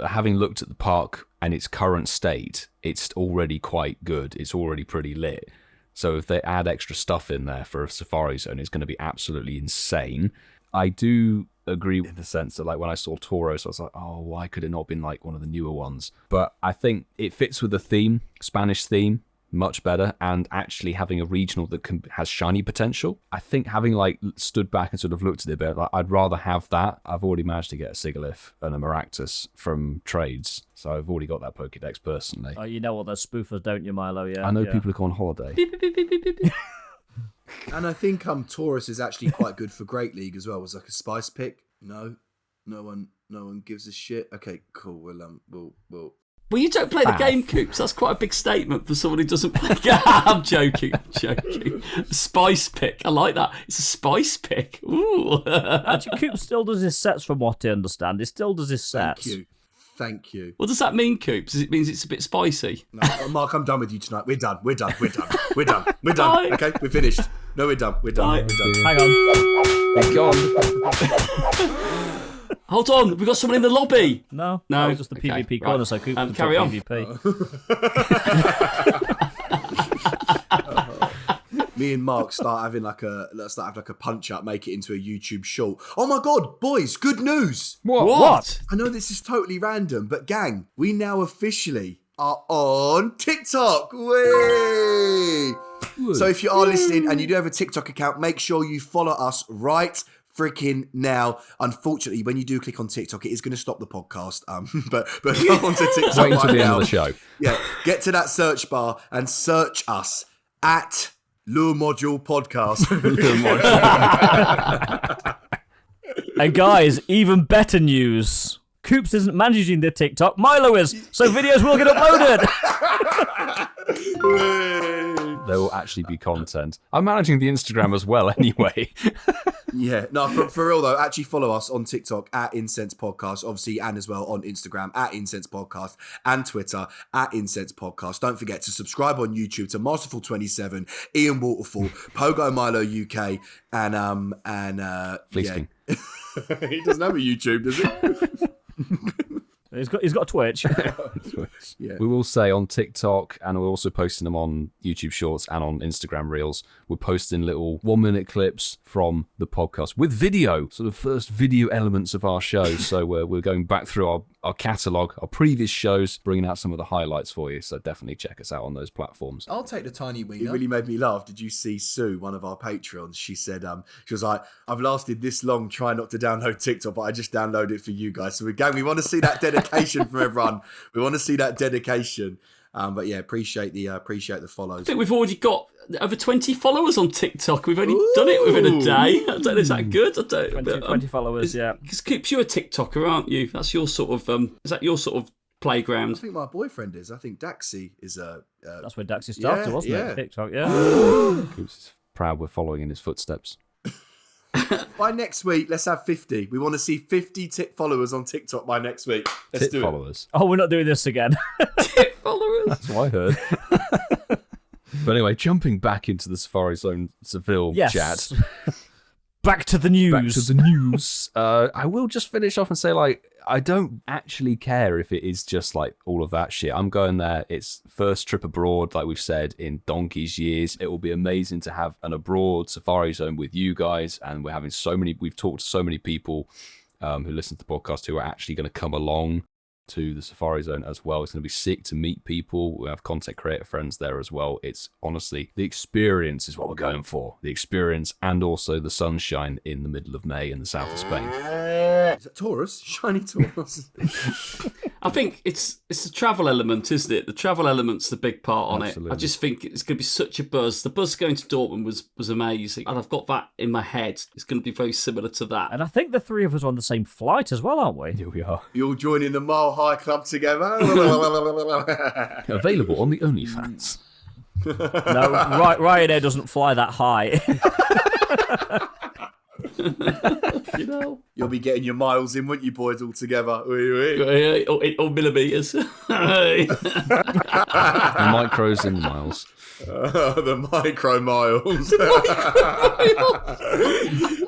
having looked at the park and its current state, it's already quite good. It's already pretty lit. So if they add extra stuff in there for a SafariZone, it's going to be absolutely insane. I do agree in the sense that, like, when I saw Tauros, I was like, oh, why could it not have been like one of the newer ones? But I think it fits with the theme, Spanish theme, much better, and actually having a regional that has shiny potential. I think having like stood back and sort of looked at it a bit, like, I'd rather have that. I've already managed to get a Sigilyph and a Maractus from trades, so I've already got that Pokédex personally. Oh, you know all those spoofers, don't you, Milo? Yeah, I know people who go on holiday. And I think Taurus is actually quite good for Great League as well. It was like a spice pick. No one gives a shit. Okay, cool. We'll. Well, you don't play the game, Coops. That's quite a big statement for someone who doesn't play the game. I'm joking. Spice pick. I like that. It's a spice pick. Ooh. Actually, Coops still does his sets, from what I understand. He still does his sets. Thank you. What does that mean, Coops? It means it's a bit spicy? No, Mark, I'm done with you tonight. We're done. Okay, we're finished. No, we're done. We're done. Hang on. Be gone. Hold on, we've got someone in the lobby. No, No, just the okay, PvP right. corner, so Coop can Carry talk on. PvP. Me and Mark start having like a punch up, make it into a YouTube short. Oh my god, boys, good news! What? I know this is totally random, but gang, we now officially are on TikTok. Whee! So if you are listening and you do have a TikTok account, make sure you follow us right freaking now. Unfortunately, when you do click on TikTok, it is going to stop the podcast. But go on to TikTok Wait until right the end now. of the show. Yeah, get to that search bar and search us at Le Module Podcast. And guys, even better news. Coops isn't managing the TikTok, Milo is, so videos will get uploaded. There will actually be content. I'm managing the Instagram as well anyway. Yeah, no, for real though, actually follow us on TikTok at Incensed Podcast, obviously, and as well on Instagram at Incensed Podcast and Twitter at Incensed Podcast. Don't forget to subscribe on YouTube to Masterful27, Ian Waterfall, Pogo Milo UK, and Fleasking. Yeah. He doesn't have a YouTube, does he? He's got Twitch. Yeah. We will say on TikTok, and we're also posting them on YouTube Shorts and on Instagram Reels. We're posting little 1-minute clips from the podcast with video, sort of first video elements of our show. So we're going back through our catalogue, our previous shows, bringing out some of the highlights for you. So definitely check us out on those platforms. I'll take the tiny wiener. It really made me laugh. Did you see Sue, one of our Patreons? She said, she was like, I've lasted this long trying not to download TikTok, but I just downloaded it for you guys. So we want to see that dedication from everyone. We want to see that dedication. But yeah, appreciate the follows. I think we've already got over 20 followers on TikTok. We've only done it within a day. I don't know, is that good? I don't 20 followers, yeah. Because Coops, you're a TikToker, aren't you? That's your sort of is that your sort of playground? I think my boyfriend is. I think Daxi is a. That's where Daxi started, wasn't it? TikTok, yeah. Coops is proud we're following in his footsteps. By next week, let's have 50. We want to see 50 followers on TikTok by next week. Let's do followers. Oh, we're not doing this again. Tit followers. That's what I heard. But anyway, jumping back into the SafariZone Seville chat. Back to the news. Back to the news. I will just finish off and say, like, I don't actually care if it is just like all of that shit. I'm going there. It's first trip abroad, like we've said, in donkey's years. It will be amazing to have an abroad SafariZone with you guys. And we've talked to so many people who listen to the podcast who are actually going to come along to the SafariZone as well. It's going to be sick to meet people. We have content creator friends there as well. It's honestly, the experience is what we're going for. The experience and also the sunshine in the middle of May in the south of Spain. Is that Taurus? Shiny Taurus. I think it's the travel element, isn't it? The travel element's the big part on Absolutely. it. I just think it's going to be such a buzz. The buzz going to Dortmund was amazing. And I've got that in my head. It's going to be very similar to that. And I think the three of us are on the same flight as well, aren't we? Here we are. You're joining the Mile High Club together. Available on the OnlyFans. No, Ryanair doesn't fly that high. You know? You'll be getting your miles in, won't you, boys, all together? Or millimetres. The micros in the miles. The micro miles.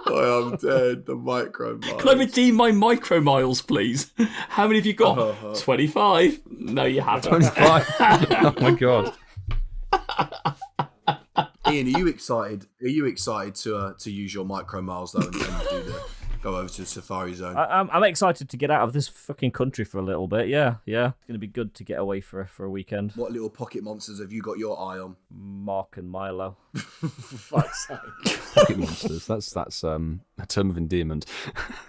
Oh, I'm dead. The micro miles. Can I redeem my micro miles, please? How many have you got? 25? No, you haven't. 25. Oh my god. Ian, are you excited? Are you excited to use your micro miles though and go over to SafariZone? I'm excited to get out of this fucking country for a little bit. Yeah. It's going to be good to get away for a weekend. What little pocket monsters have you got your eye on? Mark and Milo. For fuck's sake. Pocket monsters. That's a term of endearment.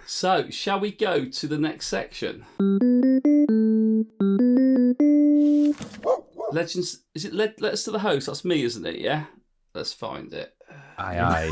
So, shall we go to the next section? Legends. Is it Letters to the Host? That's me, isn't it? Yeah. Let's find it. Aye.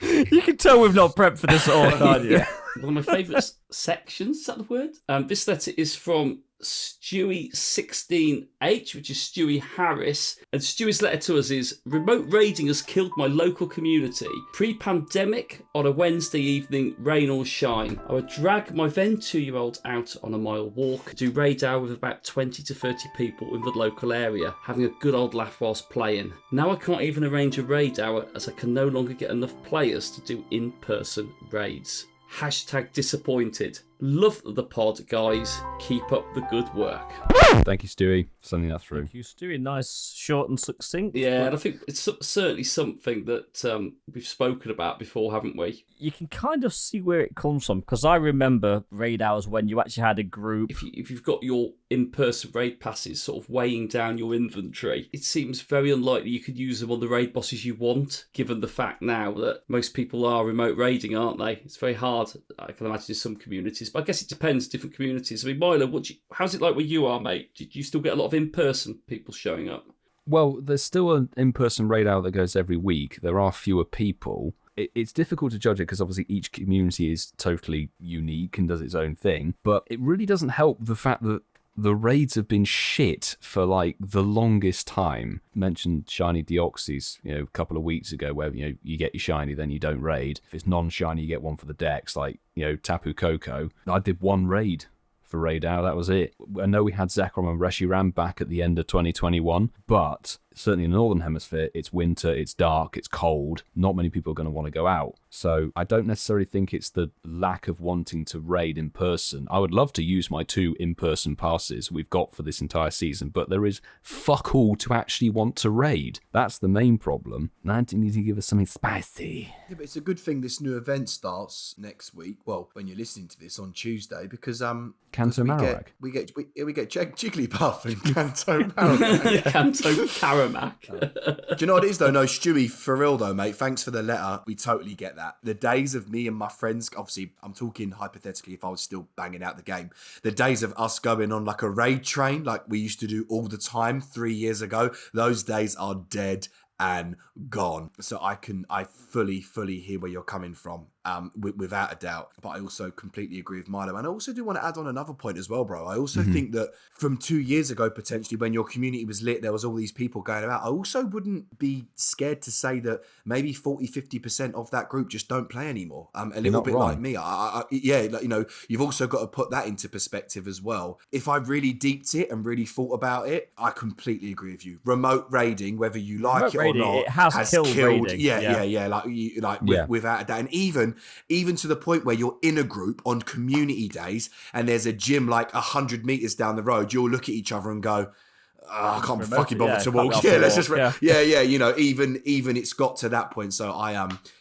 You can tell we've not prepped for this at all, can't you? one of my favourite sections, is that the word? This letter is from Stewie16H, which is Stewie Harris. And Stewie's letter to us is, remote raiding has killed my local community. Pre-pandemic, on a Wednesday evening, rain or shine, I would drag my then 2-year-old out on a mile walk, do raid hour with about 20 to 30 people in the local area, having a good old laugh whilst playing. Now I can't even arrange a raid hour as I can no longer get enough players to do in-person raids. Hashtag disappointed. Love the pod, guys. Keep up the good work. Thank you, Stewie, for sending that through. Thank you, Stewie. Nice, short and succinct. Yeah, and I think it's certainly something that we've spoken about before, haven't we? You can kind of see where it comes from, because I remember raid hours when you actually had a group. If you've got your in-person raid passes sort of weighing down your inventory, it seems very unlikely you could use them on the raid bosses you want, given the fact now that most people are remote raiding, aren't they? It's very hard, I can imagine, in some communities. But I guess it depends, different communities. I mean, Milo, how's it like where you are, mate? Do you still get a lot of in-person people showing up? Well, there's still an in-person raid out that goes every week. There are fewer people. It's difficult to judge it because obviously each community is totally unique and does its own thing. But it really doesn't help the fact that the raids have been shit for like the longest time. Mentioned Shiny Deoxys, a couple of weeks ago, where you get your shiny, then you don't raid. If it's non-shiny, you get one for the decks, like Tapu Koko. I did one raid for raid hour, that was it. I know we had Zekrom and Reshiram back at the end of 2021, but certainly in the Northern Hemisphere, it's winter, it's dark, it's cold. Not many people are going to want to go out. So I don't necessarily think it's the lack of wanting to raid in person. I would love to use my 2 in-person passes we've got for this entire season, but there is fuck all to actually want to raid. That's the main problem. Niantic needs to give us something spicy. Yeah, but it's a good thing this new event starts next week. Well, when you're listening to this on Tuesday, because Kanto Marowak. We get Jigglypuff and Kanto Marowak. Kanto Karamak. Do you know what it is though? No, Stewie, for real though, mate. Thanks for the letter. We totally get that. The days of me and my friends, obviously, I'm talking hypothetically if I was still banging out the game. The days of us going on like a raid train, like we used to do all the time 3 years ago, those days are dead and gone. So I fully hear where you're coming from, without a doubt. But I also completely agree with Milo. And I also do want to add on another point as well, bro. I also think that from 2 years ago, potentially, when your community was lit, there was all these people going about. I also wouldn't be scared to say that maybe 40-50% of that group just don't play anymore. A little bit like me. You've also got to put that into perspective as well. If I really deeped it and really thought about it, I completely agree with you. Remote raiding, whether you like it or not, it has killed raiding. Without a doubt. And even to the point where you're in a group on community days and there's a gym like 100 meters down the road, you'll look at each other and go, I can't fucking bother to walk. Yeah, let's just even it's got to that point. So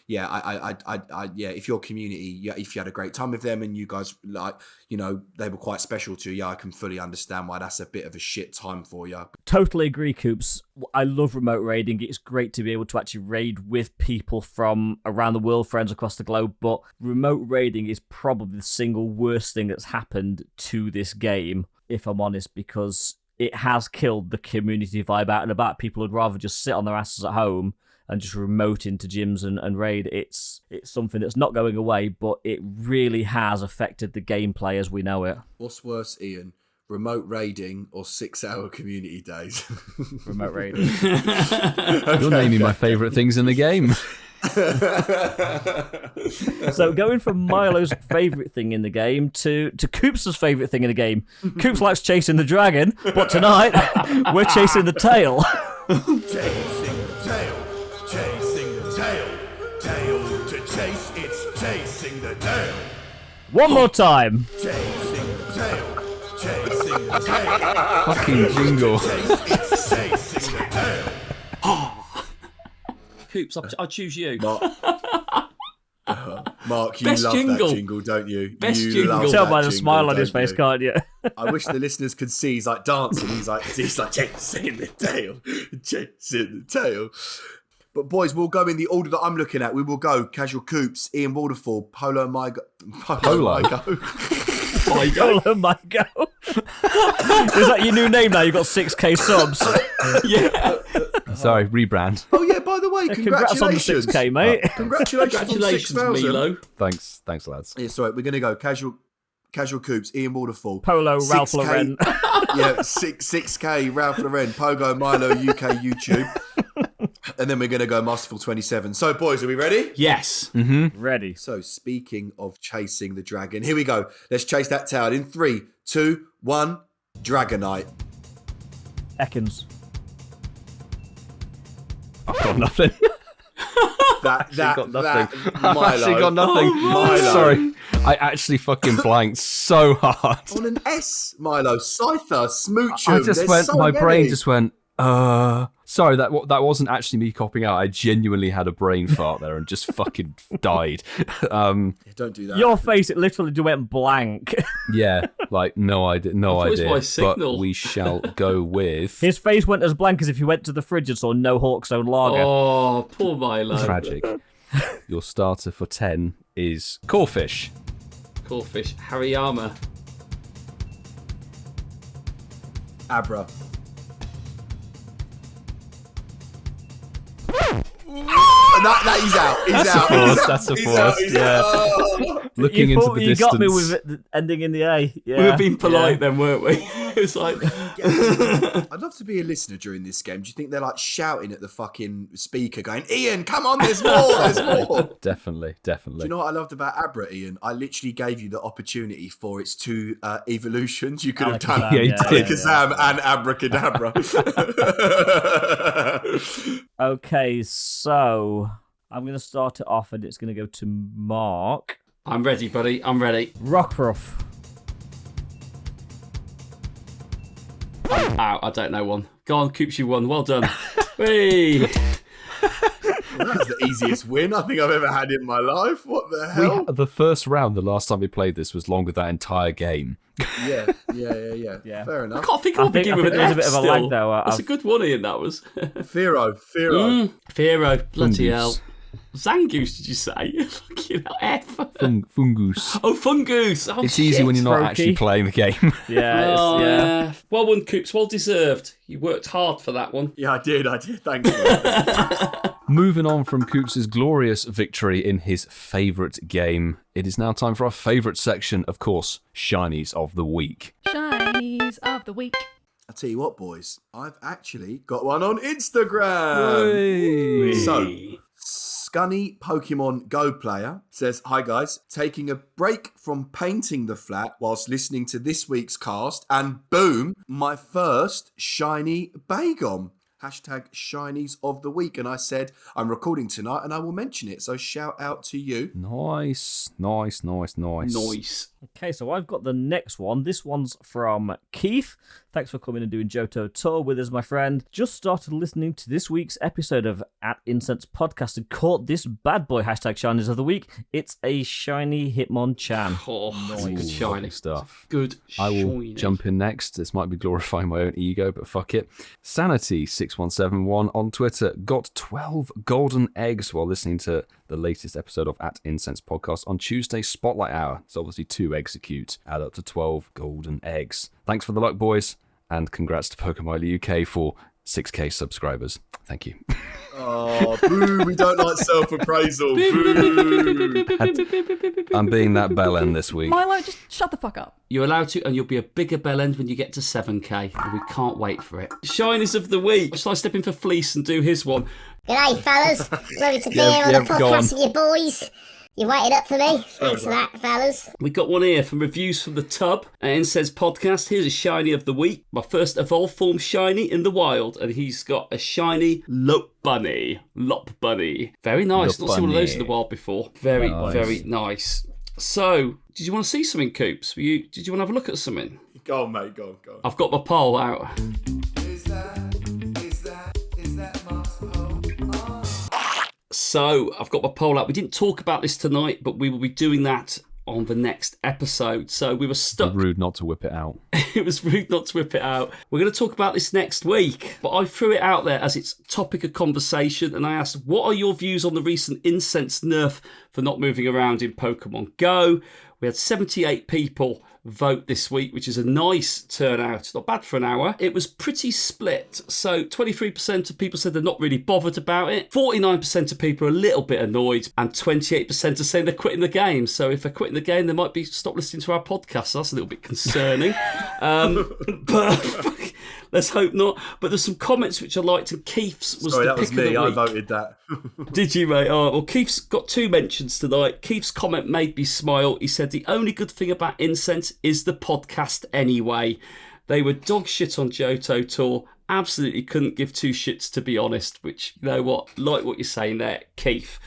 if your community, if you had a great time with them and you guys they were quite special to you, I can fully understand why that's a bit of a shit time for you. Totally agree, Coops. I love remote raiding. It's great to be able to actually raid with people from around the world, friends across the globe, but remote raiding is probably the single worst thing that's happened to this game, if I'm honest, because it has killed the community vibe out and about. People would rather just sit on their asses at home and just remote into gyms and raid. It's something that's not going away, but it really has affected the gameplay as we know it. What's worse, Ian? Remote raiding or 6-hour community days? Remote raiding. You're naming my favourite things in the game. So going from Milo's favourite thing in the game to Coops' favourite thing in the game. Coops likes chasing the dragon, but tonight we're chasing the tail. Chasing the tail, chasing the tail, tail to chase, it's chasing the tail. One more time. Chasing the tail, chasing the tail. Fucking jingle. It's chasing the tail. Coops, I'll choose you. Mark, you Best love jingle. that jingle, don't you? Best you jingle. love You can tell that by the jingle, smile on his don't face, you? can't you? I wish the listeners could see he's like dancing. He's like chasing the tail, chasing the tail. But boys, we'll go in the order that I'm looking at. We will go Casual Coops, Ian Waterfall, Polo Mygo. Polo Mygo. Is that your new name now? You've got 6k subs. Yeah. Sorry, rebrand. Oh yeah, by the the way, Congrats on the congratulations. 6K, mate. Congratulations on 6,000. Milo. Thanks, lads. Yeah, sorry, we're going to go casual Coops, Ian Waterfall. Polo, 6K, Ralph Lauren. Yeah, 6K, Ralph Lauren, Pogo, Milo, UK, YouTube. And then we're going to go Masterful 27. So, boys, are we ready? Yes. Ready. So, speaking of chasing the dragon, here we go. Let's chase that tail in 3, 2, 1. Dragonite. Ekans. I've got nothing. That Milo. I've actually got nothing. Milo. Sorry. I actually fucking blanked so hard. On an S, Milo. Scyther, Smoochum. I just There's went, so my many. brain just went, Sorry, that wasn't actually me copying out. I genuinely had a brain fart there and just fucking died. Don't do that. Your face, it literally just went blank. Yeah, like, no idea. No I thought it was idea. my signal. But we shall go with... His face went as blank as if he went to the fridge and saw no Hawkstone lager. Oh, poor Milo. Tragic. Your starter for 10 is Corfish. Corfish. Hariyama. Abra. That he's out. He's out. That's a He's force. out. He's Yeah. out. Looking you into thought the you distance. got me with it ending in the A. Yeah. We were being polite then, weren't we? It was like... I'd love to be a listener during this game. Do you think they're like shouting at the fucking speaker going, Ian, come on, there's more, there's more. Definitely. Do you know what I loved about Abra, Ian? I literally gave you the opportunity for its 2 evolutions. You could have done Yeah, you did. Alakazam and Abracadabra. Okay, so I'm going to start it off and it's going to go to Mark. I'm ready, buddy. I'm ready. Rockruff. Ow, I don't know one. Go on, Coops, you won. Well done. Whee! That's the easiest win I think I've ever had in my life. What the hell? The first round, the last time we played this, was longer than that entire game. Yeah. Fair I enough. can't think I'll begin with an there's a F bit of a still. lag though. That's a good one, Ian, that was. Firo. Firo, bloody Fungus. hell. Zangoose, did you say? Fucking hell, F. Fungus. Oh, Fungoose. Oh, It's easy when you're not Crokey. actually playing the game. Yeah, Oh, yeah. yeah. Well won, Coops. Well deserved. You worked hard for that one. Yeah, I did. Thanks. Man. Moving on from Coops' glorious victory in his favourite game, it is now time for our favourite section, of course, Shinies of the Week. Shinies of the week. I'll tell you what, boys. I've actually got one on Instagram. So, Scunny Pokemon Go player says, "Hi guys, taking a break from painting the flat whilst listening to this week's cast, and boom, my first shiny Bagom. Hashtag Shinies of the Week." And I said, I'm recording tonight and I will mention it. So shout out to you. Nice. Nice. Okay, so I've got the next one. This one's from Keith. Thanks for coming and doing Johto Tour with us, my friend. Just started listening to this week's episode of @Incensed Podcast and caught this bad boy, hashtag Shinies of the Week. It's a shiny Hitmonchan. Oh, that's a good shiny Lovely stuff. Good I will shiny. jump in next. This might be glorifying my own ego, but fuck it. Sanity6171 on Twitter got 12 golden eggs while listening to the latest episode of @Incensed Podcast on Tuesday Spotlight Hour. It's obviously 2 execute, add up to 12 golden eggs. Thanks for the luck, boys, and congrats to Pokemon UK for 6K subscribers. Thank you. Oh, boo, we don't like self-appraisal. Boo. I'm being that bell end this week. Milo, just shut the fuck up. You're allowed to, and you'll be a bigger bell end when you get to 7K, and we can't wait for it. Shinies of the Week. Shall I step in for Fleece and do his one? G'day, fellas. Lovely to be Yeah, here on the go on. podcast with you boys. You waited up for me. Thanks for that, fellas. We got one here from Reviews from the Tub, Incensed Podcast. Here's a shiny of the week. My first evolved form shiny in the wild, and he's got a shiny Lop Bunny. Very nice. Not seen one of those in the wild before. Very nice. So, did you want to see something, Coops? Did you want to have a look at something? Go on, mate. Go on. I've got my poll out. Is that my home? So, I've got my poll out. We didn't talk about this tonight, but we will be doing that on the next episode. So we were stuck. Rude not to whip it out. It was rude not to whip it out. We're going to talk about this next week, but I threw it out there as its topic of conversation, and I asked, what are your views on the recent Incensed nerf for not moving around in Pokemon Go? We had 78 people vote this week, which is a nice turnout. Not bad for an hour. It was pretty split. So 23% of people said they're not really bothered about it. 49% of people are a little bit annoyed. And 28% are saying they're quitting the game. So if they're quitting the game, they might be stop listening to our podcast. So that's a little bit concerning. But let's hope not. But there's some comments which I liked, and Keith's was the pick of the week. I voted that. Did you, mate? Oh, well, Keith's got 2 mentions tonight. Keith's comment made me smile. He said, the only good thing about Incensed is the podcast anyway. They were dog shit on Johto Tour. Absolutely couldn't give 2 shits, to be honest, which, you know what, like what you're saying there, Keith.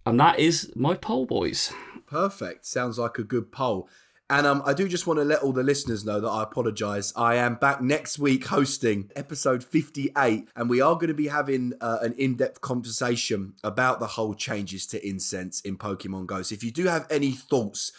And that is my poll, boys. Perfect. Sounds like a good poll. And I do just want to let all the listeners know that I apologise. I am back next week hosting episode 58, and we are going to be having an in-depth conversation about the whole changes to incense in Pokemon Go. So if you do have any thoughts,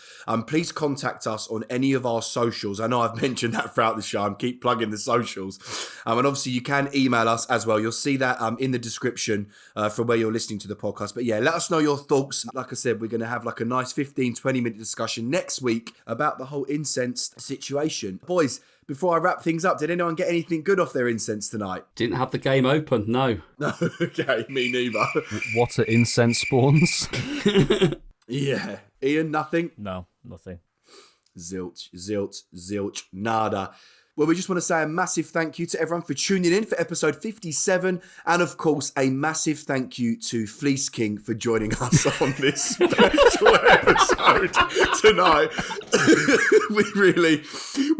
please contact us on any of our socials. I know I've mentioned that throughout the show. I keep plugging the socials. And obviously you can email us as well. You'll see that in the description from where you're listening to the podcast. But yeah, let us know your thoughts. Like I said, we're going to have like a nice 15-20 minute discussion next week about the whole incensed situation. Boys, before I wrap things up, did anyone get anything good off their incense tonight? Didn't have the game open, no. No, okay, me neither. What are incense spawns? Yeah. Ian, nothing? No, nothing. Zilch, zilch, zilch, nada. Well, we just want to say a massive thank you to everyone for tuning in for episode 57. And of course, a massive thank you to Fleece King for joining us on this special episode tonight. we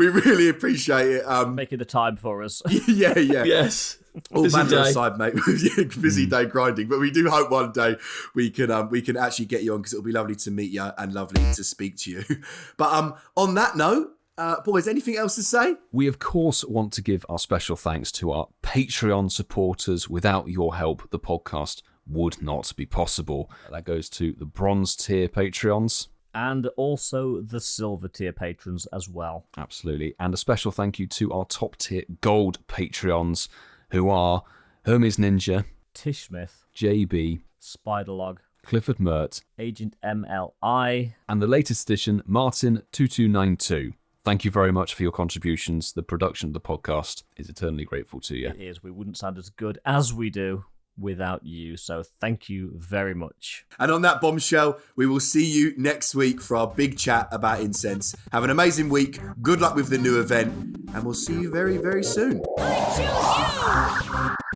really appreciate it. Making the time for us. Yeah. Yes. All banter aside, mate. Busy day grinding, but we do hope one day we can actually get you on, because it'll be lovely to meet you and lovely to speak to you. But on that note, boys, anything else to say? We, of course, want to give our special thanks to our Patreon supporters. Without your help, the podcast would not be possible. That goes to the bronze tier Patreons. And also the silver tier patrons as well. Absolutely. And a special thank you to our top tier gold Patreons, who are HermesNinja, TishSmith, JB, SpydaLog, CliffordMert, AgentMLI, and the latest edition, Martin2292. Thank you very much for your contributions. The production of the podcast is eternally grateful to you. It is. We wouldn't sound as good as we do without you. So thank you very much. And on that bombshell, we will see you next week for our big chat about incense. Have an amazing week. Good luck with the new event. And we'll see you very, very soon. I choose you!